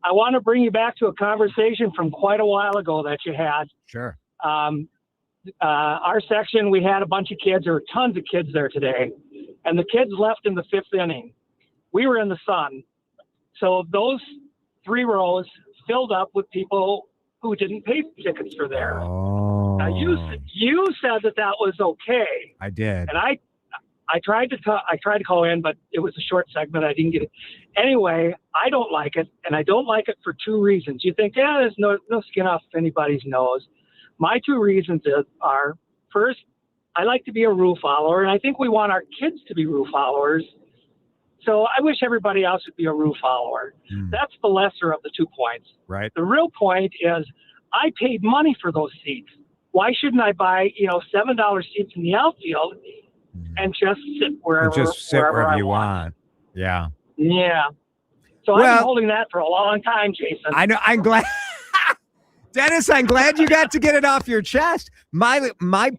I want to bring you back to a conversation from quite a while ago that you had. Sure. Our section, we had a bunch of kids. There were tons of kids there today. And the kids left in the 5th inning. We were in the sun. So those 3 rows filled up with people who didn't pay tickets for there. Oh. Now you said that was okay. I did. And I tried to call in, but it was a short segment. I didn't get it. Anyway, I don't like it, and I don't like it for 2 reasons. You think, there's no skin off anybody's nose. My 2 reasons are, first, I like to be a rule follower, and I think we want our kids to be rule followers. So I wish everybody else would be a rule follower. That's the lesser of the 2 points. Right. The real point is I paid money for those seats. Why shouldn't I buy, $7 seats in the outfield and just sit wherever you want? Yeah. Yeah. So I've been holding that for a long time, Jason. I know. I'm glad. Dennis, I'm glad you got to get it off your chest. My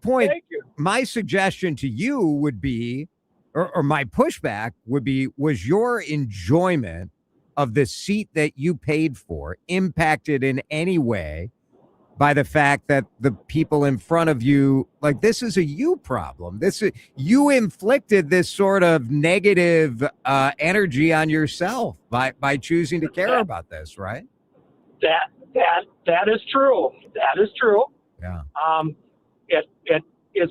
point, my suggestion to you would be, or my pushback would be, was your enjoyment of the seat that you paid for impacted in any way by the fact that the people in front of you, like, this is a you problem. You inflicted this sort of negative energy on yourself by choosing to care about this, right? That is true. That is true. Yeah. It is.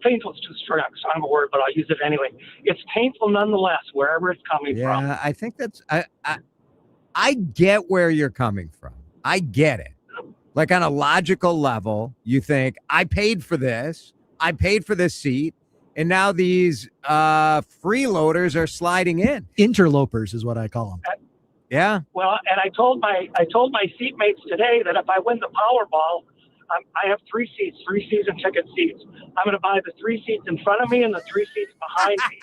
Painful is too strong of a word, but I'll use it anyway. It's painful nonetheless, wherever it's coming from. Yeah, I think that's. I get where you're coming from. I get it. Like, on a logical level, you think, I paid for this. I paid for this seat. And now these freeloaders are sliding in. Interlopers is what I call them. Yeah. Well, and I told my seatmates today that if I win the Powerball, I have 3 seats, 3 season ticket seats. I'm going to buy the 3 seats in front of me and the 3 seats behind me.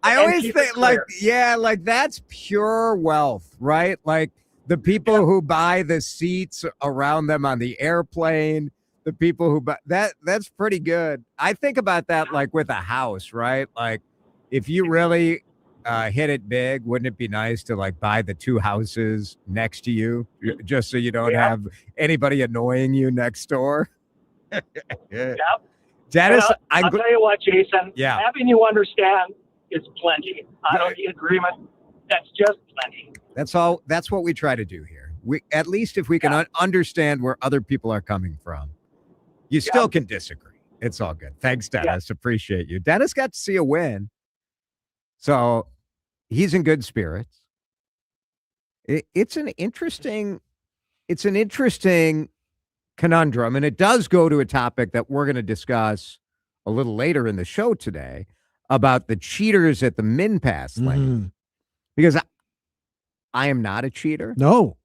I always think, like that's pure wealth, right? Like, the people who buy the seats around them on the airplane, the people who buy that's pretty good. I think about that like with a house, right? Like, if you really hit it big, wouldn't it be nice to like buy the 2 houses next to you just so you don't have anybody annoying you next door? Yep. Dennis, I'll tell you what, Jason. Yeah. Having you understand is plenty. I don't need agreement. That's just plenty. That's all. That's what we try to do here. We, at least if we can understand where other people are coming from, you still can disagree. It's all good. Thanks, Dennis. Appreciate you. Dennis got to see a win, so he's in good spirits. It's an interesting conundrum, and it does go to a topic that we're going to discuss a little later in the show today about the cheaters at the Min Pass lane. Because I am not a cheater. No.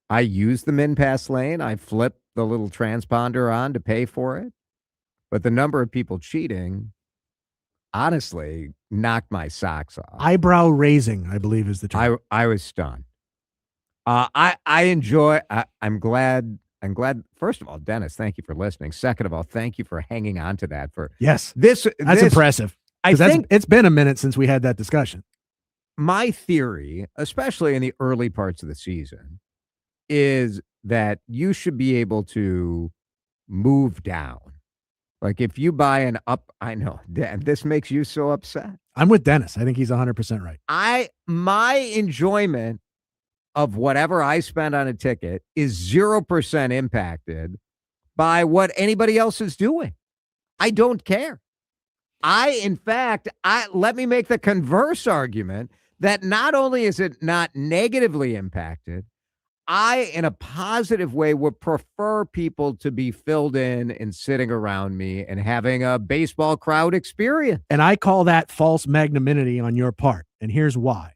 I use the Min Pass lane. I flip the little transponder on to pay for it. But the number of people cheating, honestly, knocked my socks off. Eyebrow raising, I believe, is the term. I was stunned. I enjoy. I'm glad. First of all, Dennis, thank you for listening. Second of all, thank you for hanging on to that. That's impressive. I think it's been a minute since we had that discussion. My theory, especially in the early parts of the season, is that you should be able to move down. Like, if you buy I know, this makes you so upset. I'm with Dennis. I think he's 100% right. My enjoyment of whatever I spend on a ticket is 0% impacted by what anybody else is doing. I don't care. Let me make the converse argument that not only is it not negatively impacted, I, in a positive way, would prefer people to be filled in and sitting around me and having a baseball crowd experience. And I call that false magnanimity on your part. And here's why.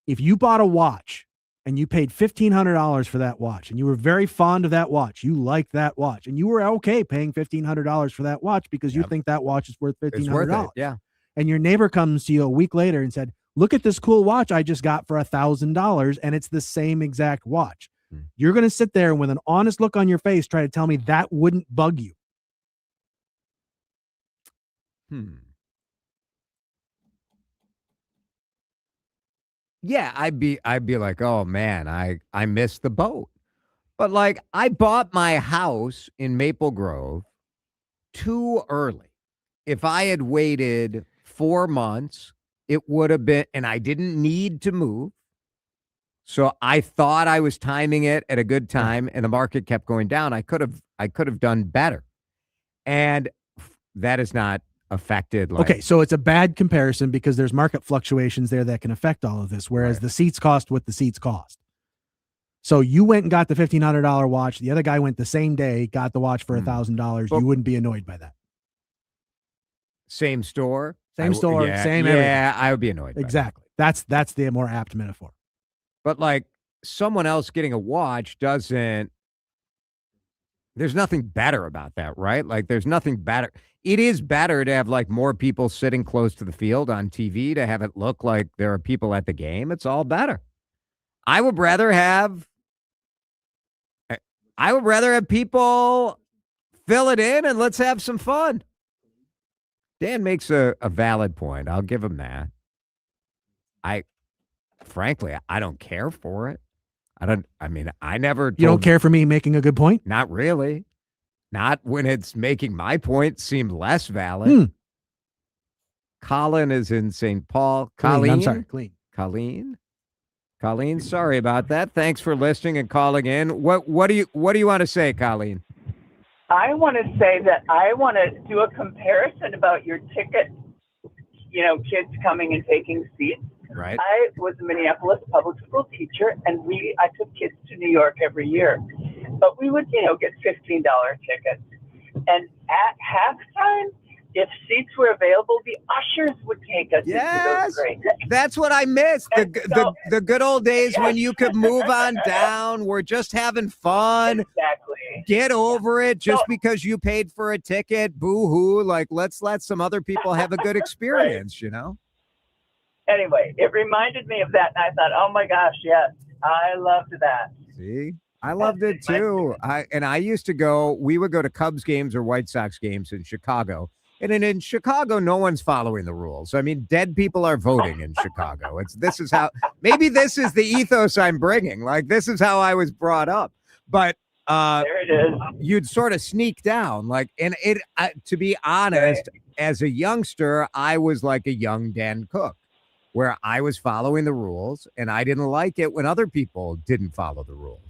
If you bought a watch and you paid $1,500 for that watch and you were very fond of that watch, you liked that watch, and you were okay paying $1,500 for that watch because you think that watch is worth $1,500. Yeah. And your neighbor comes to you a week later and said, look at this cool watch I just got for $1,000, and it's the same exact watch. You're going to sit there and with an honest look on your face try to tell me that wouldn't bug you. yeah, I'd be like, oh man, I missed the boat. But like, I bought my house in Maple Grove too early. If I had waited 4 months, it would have been, and I didn't need to move. So I thought I was timing it at a good time, and the market kept going down. I could have done better, and that is not affected. Like, Okay, so it's a bad comparison because there's market fluctuations there that can affect all of this, whereas Right. the seats cost what the seats cost. So you went and got the $1,500 watch. The other guy went the same day, got the watch for $1,000. But- You wouldn't be annoyed by that. same store, Same store, yeah, same yeah, everything. I would be annoyed. By that. Exactly. That's the more apt metaphor. But like someone else getting a watch doesn't. There's nothing better about that, right? Like, there's nothing better. It is better to have like more people sitting close to the field on TV to have it look like there are people at the game. It's all better. I would rather have people fill it in and let's have some fun. Dan makes a valid point. I'll give him that. Frankly, I don't care for it. I never You don't told- care for me making a good point? Not really. Not when it's making my point seem less valid. Colin is in St. Paul. Colleen, I'm sorry, clean. Colleen, sorry about that. Thanks for listening and calling in. What do you want to say, Colleen? I want to say that I want to do a comparison about your ticket, kids coming and taking seats. Right. I was a Minneapolis public school teacher, and I took kids to New York every year. But we would, get $15 tickets. And at halftime, if seats were available, the ushers would take us into those great days. That's what I missed. The good old days when you could move on down. We're just having fun. Exactly. Get over it just because you paid for a ticket. Boo-hoo. Like, let's let some other people have a good experience, Anyway, it reminded me of that, and I thought, oh my gosh, yes, I loved that. See? I loved it too. We would go to Cubs games or White Sox games in Chicago. And in Chicago, no one's following the rules. I mean, dead people are voting in Chicago. Maybe this is the ethos I'm bringing. Like, this is how I was brought up. But there it is. You'd sort of sneak down. To be honest, as a youngster, I was like a young Dan Cook, where I was following the rules and I didn't like it when other people didn't follow the rules.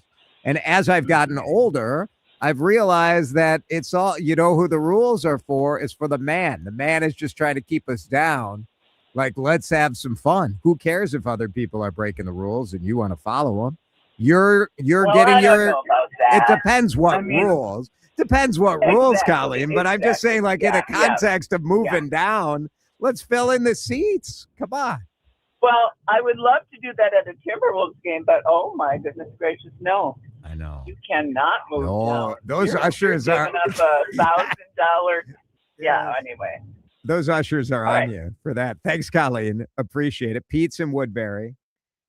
And as I've gotten older, I've realized that it's all, who the rules are for is for the man. The man is just trying to keep us down. Like, let's have some fun. Who cares if other people are breaking the rules and you want to follow them? You're getting it depends what rules. Depends what rules, Colleen. But I'm just saying, in the context of moving down, let's fill in the seats. Come on. Well, I would love to do that at a Timberwolves game, but oh my goodness gracious, no. I know. You cannot move down. Those ushers are giving up $1,000. Yeah, anyway. Those ushers are on you for that. Thanks, Colleen. Appreciate it. Pete's in Woodbury.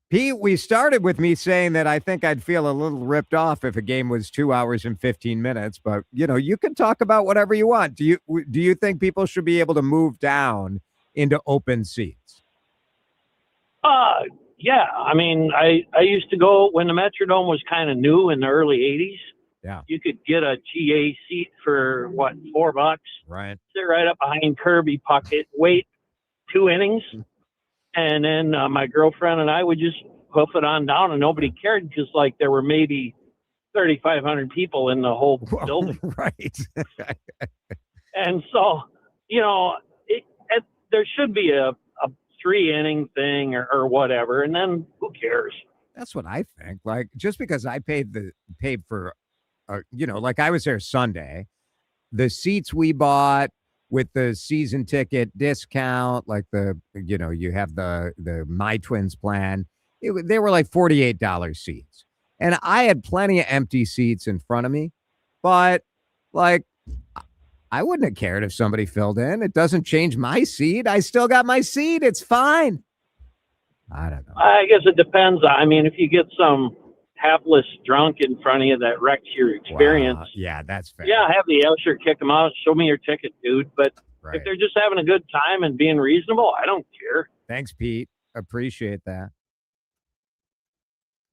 Pete, we started with me saying that I think I'd feel a little ripped off if a game was 2 hours and 15 minutes, but you can talk about whatever you want. Do you think people should be able to move down into open seats? Yeah. I mean, I used to go when the Metrodome was kind of new in the early 80s. Yeah. You could get a GA seat for $4? Right. Sit right up behind Kirby Puckett, wait 2 innings. And then my girlfriend and I would just hoof it on down and nobody cared because there were maybe 3,500 people in the whole building. Right. And so, there should be a 3-inning thing or whatever, and then who cares? That's what I think. Like, just because I paid for, I was there Sunday, the seats we bought with the season ticket discount, you have the My Twins plan, they were like $48 seats, and I had plenty of empty seats in front of me, but I wouldn't have cared if somebody filled in. It doesn't change my seat. I still got my seat. It's fine. I don't know. I guess it depends. I mean, if you get some hapless drunk in front of you that wrecks your experience. Wow. Yeah, that's fair. Yeah, have the usher kick them out. Show me your ticket, dude. But if they're just having a good time and being reasonable, I don't care. Thanks, Pete. Appreciate that.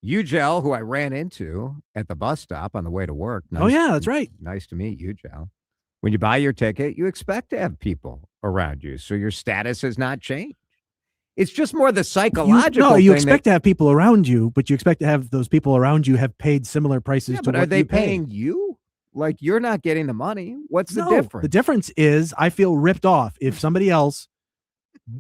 Ugel, who I ran into at the bus stop on the way to work. Oh, yeah, that's right. Nice to meet you, Ugel. When you buy your ticket, you expect to have people around you, so your status has not changed. It's just more the psychological you thing expect to have people around you, but you expect to have those people around you have paid similar prices to but what are they you pay. paying you? Like, you're not getting the money. What's the No, difference? the difference is I feel ripped off. If somebody else,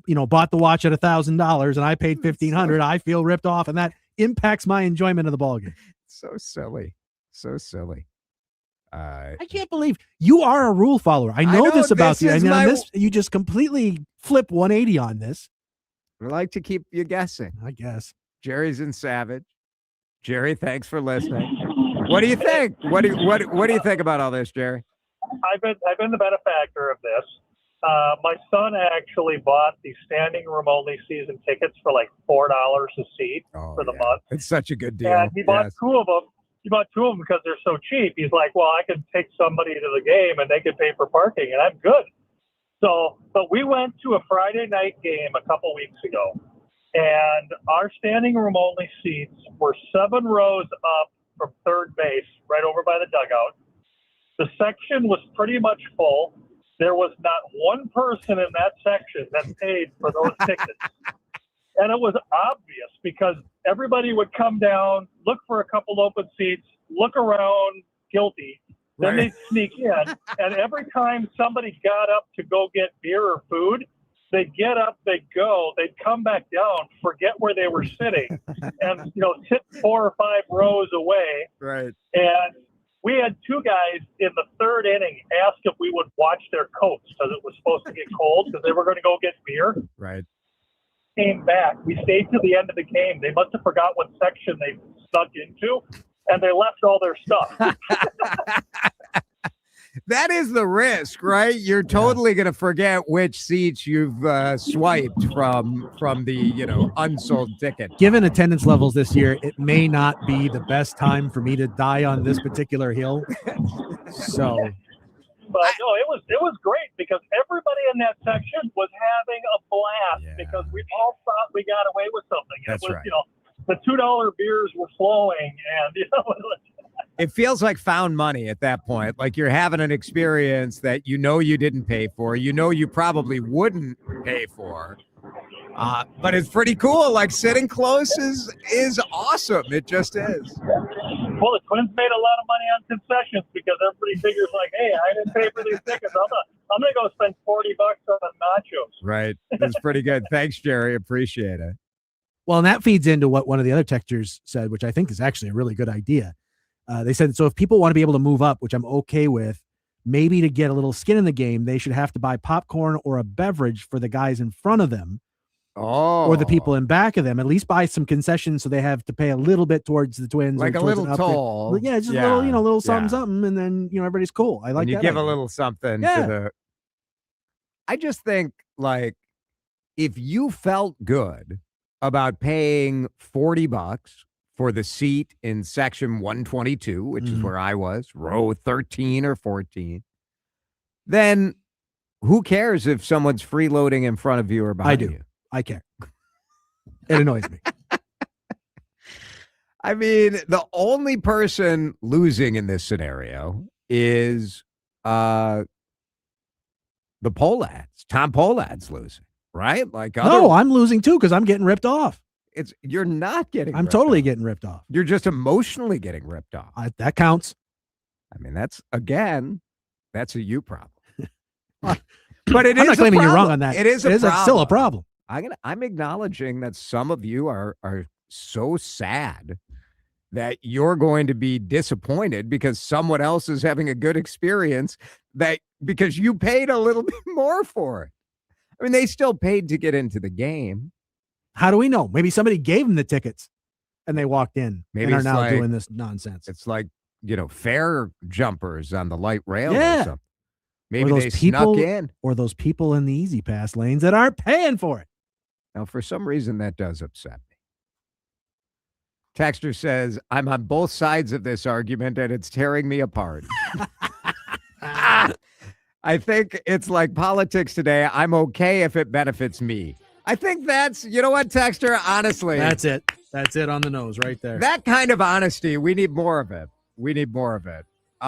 bought the watch at $1,000 and I paid $1,500, I feel ripped off, and that impacts my enjoyment of the ballgame. So silly. So silly. I can't believe you are a rule follower. I know this about you. And on this, you just completely flip 180 on this. We like to keep you guessing. I guess. Jerry's in Savage. Jerry, thanks for listening. What do you think? What do you think about all this, Jerry? I've been the benefactor of this. My son actually bought the standing room only season tickets for like $4 a seat for the month. It's such a good deal. And he bought two of them. He bought two of them because they're so cheap. He's like, well, I could take somebody to the game and they could pay for parking, and I'm good. So, but we went to a Friday night game a couple weeks ago, and our standing room only seats were 7 rows up from third base, right over by the dugout. The section was pretty much full. There was not one person in that section that paid for those tickets. And it was obvious because everybody would come down, look for a couple open seats, look around guilty. Then they'd sneak in. And every time somebody got up to go get beer or food, they'd get up, they'd go, they'd come back down, forget where they were sitting, and sit 4 or 5 rows away. Right. And we had 2 guys in the 3rd inning ask if we would watch their coats because it was supposed to get cold because they were going to go get beer. Right. Came back. We stayed to the end of the game. They must have forgot what section they snuck into, and they left all their stuff. That is the risk, right? You're totally going to forget which seats you've swiped from the unsold ticket. Given attendance levels this year, it may not be the best time for me to die on this particular hill. So, but no, it was great because everybody in that section was having a blast because we all thought we got away with something. That's it was, right. The $2 beers were flowing, and it feels like found money at that point. Like you're having an experience that you didn't pay for. You probably wouldn't pay for. But it's pretty cool. Like sitting close is awesome. It just is. Well, the Twins made a lot of money on concessions because everybody figures like, hey, I didn't pay for these tickets. I'm gonna go spend $40 on nachos. Right. That's pretty good. Thanks, Jerry. Appreciate it. Well, and that feeds into what one of the other texters said, which I think is actually a really good idea. They said, so if people want to be able to move up, which I'm okay with, maybe to get a little skin in the game, they should have to buy popcorn or a beverage for the guys in front of them. Or the people in back of them, at least buy some concessions so they have to pay a little bit towards the Twins. Like a little toll. Yeah, just a little something, and then, everybody's cool. I like that. You give a little something to the... I just think, like, if you felt good about paying $40 for the seat in section 122, which is where I was, row 13 or 14, then who cares if someone's freeloading in front of you or behind you? I care. It annoys me. I mean, the only person losing in this scenario is the Pohlads. Tom Pohlad's losing, right? No, I'm losing too because I'm getting ripped off. You're not getting. I'm totally getting ripped off. You're just emotionally getting ripped off. That counts. I mean, that's a you problem. But I'm not claiming you're wrong on that. It is still a problem. I'm acknowledging that some of you are so sad that you're going to be disappointed because someone else is having a good experience because you paid a little bit more for it. I mean, they still paid to get into the game. How do we know? Maybe somebody gave them the tickets and they walked in and are now doing this nonsense. It's like, fair jumpers on the light rail or something. Maybe they people, snuck in. Or those people in the Easy Pass lanes that aren't paying for it. Now, for some reason, that does upset me. Texter says, I'm on both sides of this argument, and it's tearing me apart. I think it's like politics today. I'm okay if it benefits me. I think that's, you know what, Texter? Honestly. That's it. That's it on the nose right there. That kind of honesty, we need more of it. We need more of it.